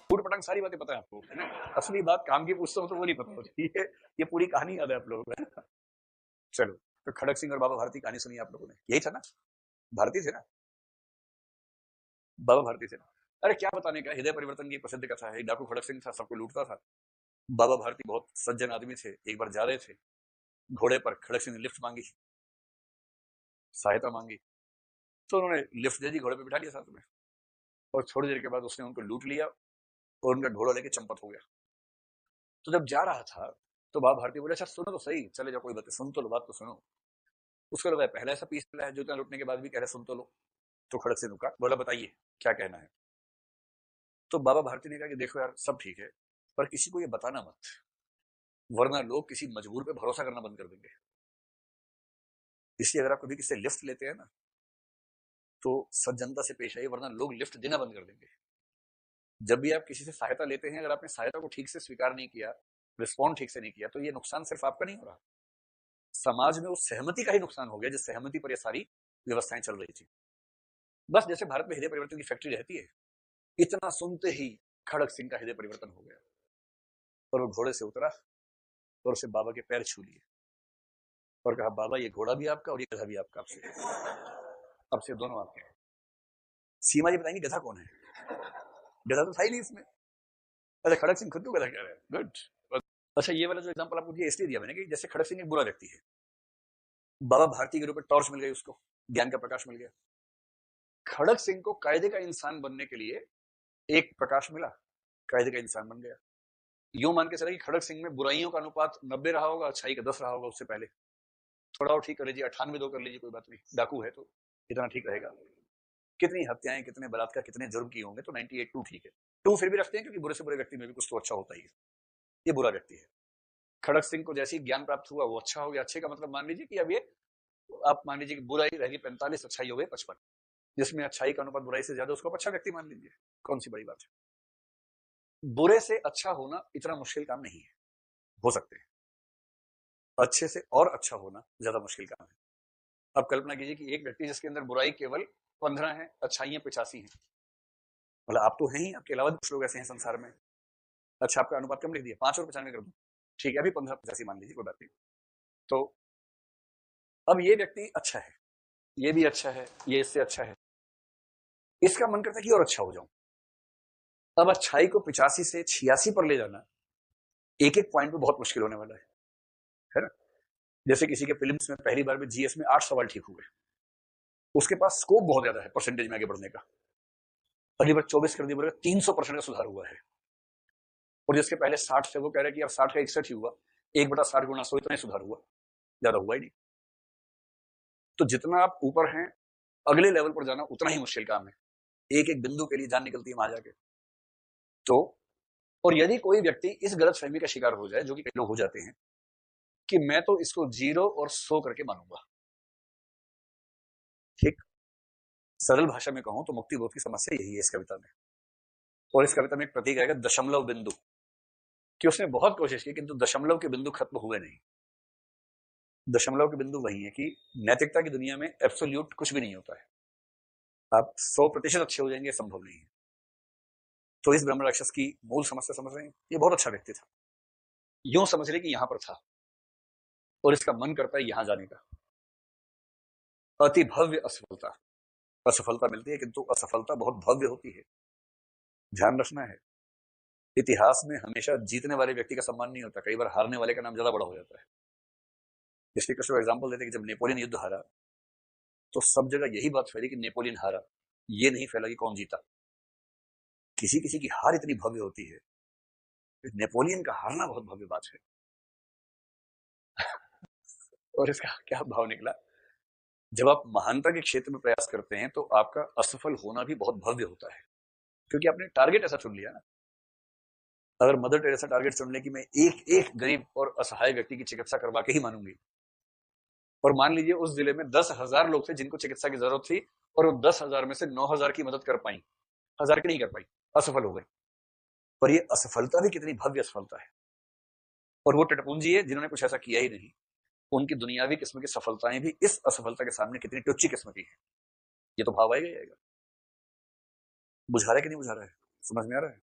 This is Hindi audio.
फूट पटंग सारी बातें पता है आपको, है ना? असली बात काम की पूछता हूँ तो वो नहीं पता होती। ये पूरी कहानी याद है आप लोगों को, है ना? चलो, तो खड़क सिंह और बाबा भारती कहानी सुनी आप लोगों ने, यही था ना? भारती थे ना? बाबा भारती थे ना? अरे क्या बताने का, हृदय परिवर्तन की प्रसिद्ध कथा है। डाकू खड़क सिंह था, सबको लूटता था। बाबा भारती बहुत सज्जन आदमी थे। एक बार जा रहे थे घोड़े पर, खड़क सिंह ने लिफ्ट मांगी, सहायता मांगी, तो उन्होंने लिफ्ट दे दी, घोड़े पे बिठा लिया साथ में, और थोड़ी देर के बाद उसने उनको लूट लिया और उनका घोड़ा लेके चंपत हो गया। तो जब जा रहा था तो बाबा भारती बोले, अच्छा सुनो तो सही, चले जाओ, कोई बात, सुन तो लो, बात तो सुनो। उसको लगा पहला ऐसा पीस मिला है जो इतना लूटने के बाद भी कह रहे सुन तो लो। तो खड़क सिंह रुका, बोला बताइए क्या कहना है। तो बाबा भारती ने कहा कि देखो यार, सब ठीक है, पर किसी को ये बताना मत, वरना लोग किसी मजबूर पे भरोसा करना बंद कर देंगे। इसलिए अगर आप कभी किसी से लिफ्ट लेते हैं ना, तो सज्जनता से पेश आइए, वरना लोग लिफ्ट देना बंद कर देंगे। जब भी आप किसी से सहायता लेते हैं, अगर आपने सहायता को ठीक से स्वीकार नहीं किया, रिस्पॉन्ड ठीक से नहीं किया, तो ये नुकसान सिर्फ आपका नहीं हो रहा, समाज में उस सहमति का ही नुकसान हो गया जिस सहमति पर ये सारी व्यवस्थाएं चल रही थी। बस जैसे भारत में हृदय परिवर्तन की फैक्ट्री रहती है, इतना सुनते ही खड़क सिंह का हृदय परिवर्तन हो गया और वो घोड़े से उतरा और उसे बाबा के पैर छू लिए और कहा, बाबा ये घोड़ा भी आपका और ये गधा भी आपका, अब से दोनों आपके हैं। सीमा जी बताएंगे गधा कौन है? गधा तो था ही नहीं इसमें। अच्छा, खड़क सिंह खुद को गधा कह रहे हैं, गुड। अच्छा, ये वाला जो एग्जांपल आपको दिया इसलिए दिया मैंने कि जैसे खड़क सिंह एक बुरा व्यक्ति है, बाबा भारती के रूप में टॉर्च मिल गई, उसको ज्ञान का प्रकाश मिल गया। खड़क सिंह को कायदे का इंसान बनने के लिए एक प्रकाश मिला, कायदे का इंसान बन गया। यूं मान के चले कि खड़क सिंह में बुराइयों का अनुपात 90 रहा होगा, अच्छाई का 10 रहा होगा उससे पहले। थोड़ा और ठीक कर लीजिए, 98-2 कर लीजिए, कोई बात नहीं, डाकू है तो इतना ठीक रहेगा। कितनी हत्याएं, कितने बलात्कार, कितने जुर्म किए होंगे, तो 98-2 ठीक है। 2 फिर भी रखते हैं क्योंकि बुरे से बुरे व्यक्ति में भी कुछ तो अच्छा होता ही है। ये बुरा व्यक्ति है। खड़क सिंह को जैसे ही ज्ञान प्राप्त हुआ वो अच्छा हो गया। अच्छे का मतलब मान लीजिए कि अब ये, आप मान लीजिए कि बुराई रहेगी 45, अच्छाई हो गई 55, जिसमें अच्छाई का अनुपात बुराई से ज्यादा, उसको अच्छा व्यक्ति मान लीजिए, कौन सी बड़ी बात है। बुरे से अच्छा होना इतना मुश्किल काम नहीं है, हो सकते हैं। अच्छे से और अच्छा होना ज्यादा मुश्किल काम है। अब कल्पना कीजिए कि एक व्यक्ति जिसके अंदर बुराई केवल 15 है, अच्छाइयां 85 हैं। मतलब आप तो हैं ही, आपके अलावा कुछ लोग ऐसे हैं संसार में। अच्छा, आपका अनुपात कम लिख दिया, 5 और 95 कर दो, ठीक है, अभी 15-85 मान लीजिए, कोई बात नहीं। तो अब ये व्यक्ति अच्छा है, ये भी अच्छा है, ये इससे अच्छा है, इसका मन करता है कि और अच्छा हो जाऊं। अब अच्छाई को 85 से 86 पर ले जाना एक एक पॉइंट पे बहुत मुश्किल होने वाला है ना? जैसे किसी के फिल्म्स में पहली बार में जीएस में 8 सवाल ठीक हुए, उसके पास स्कोप बहुत ज्यादा है परसेंटेज में आगे बढ़ने का। अगली बार 24 कर दिया, बोलेगा 300% का सुधार हुआ है। और जिसके पहले 60 थे वो कह रहे कि यार 60 का 61 ही हुआ, 1/60 गुणा 100, इतना ही सुधार हुआ, ज्यादा हुआ ही नहीं। तो जितना आप ऊपर हैं, अगले लेवल पर जाना उतना ही मुश्किल काम है। एक एक बिंदु के लिए जान निकलती है वहां जाके। तो और यदि कोई व्यक्ति इस गलत फहमी का शिकार हो जाए, जो कि कई लोग हो जाते हैं, कि मैं तो इसको 0 और 100 करके मानूंगा, ठीक, सरल भाषा में कहूं तो मुक्ति बोध की समस्या यही है इस कविता में। और इस कविता में एक प्रतीक आएगा दशमलव बिंदु, कि उसने बहुत कोशिश की किंतु दशमलव के बिंदु खत्म हुए नहीं। दशमलव के बिंदु वही है कि नैतिकता की दुनिया में एब्सोल्यूट कुछ भी नहीं होता है, आप 100% अच्छे हो जाएंगे, संभव नहीं है। तो इस ब्रह्म राक्षस की मूल समस्या समझ रहे हैं, ये बहुत अच्छा व्यक्ति था, यूं समझ रहे कि यहां पर था और इसका मन करता है यहां जाने का। अति भव्य असफलता, असफलता मिलती है किंतु असफलता बहुत भव्य होती है, ध्यान रखना है। इतिहास में हमेशा जीतने वाले व्यक्ति का सम्मान नहीं होता, कई बार हारने वाले का नाम ज्यादा बड़ा हो जाता है। इसलिए कुछ एग्जाम्पल देते कि जब नेपोलियन युद्ध हारा तो सब जगह यही बात फैली कि नेपोलियन हारा, ये नहीं फैला कि कौन जीता। किसी किसी की हार इतनी भव्य होती है, नेपोलियन का हारना बहुत भव्य बात है। और इसका क्या भाव निकला, जब आप महानता के क्षेत्र में प्रयास करते हैं तो आपका असफल होना भी बहुत भव्य होता है, क्योंकि आपने टारगेट ऐसा चुन लिया ना। अगर मदर टेरेसा टारगेट चुन ले कि मैं एक एक गरीब और असहाय व्यक्ति की चिकित्सा करवा के ही मानूंगी, और मान लीजिए उस जिले में 10,000 लोग थे जिनको चिकित्सा की जरूरत थी, और वो 10,000 में से 9,000 की मदद कर पाई, 1,000 की नहीं कर पाई, असफल हो गई। पर ये असफलता भी कितनी भव्य असफलता है। और वो टटपुंजी है जिन्होंने कुछ ऐसा किया ही नहीं, उनकी दुनियावी किस्म की सफलताएं भी इस असफलता के सामने कितनी टुच्ची किस्म की है। ये तो भाव आएगा ही आएगा। बुझा रहा है कि नहीं बुझा रहा है, समझ में आ रहा है?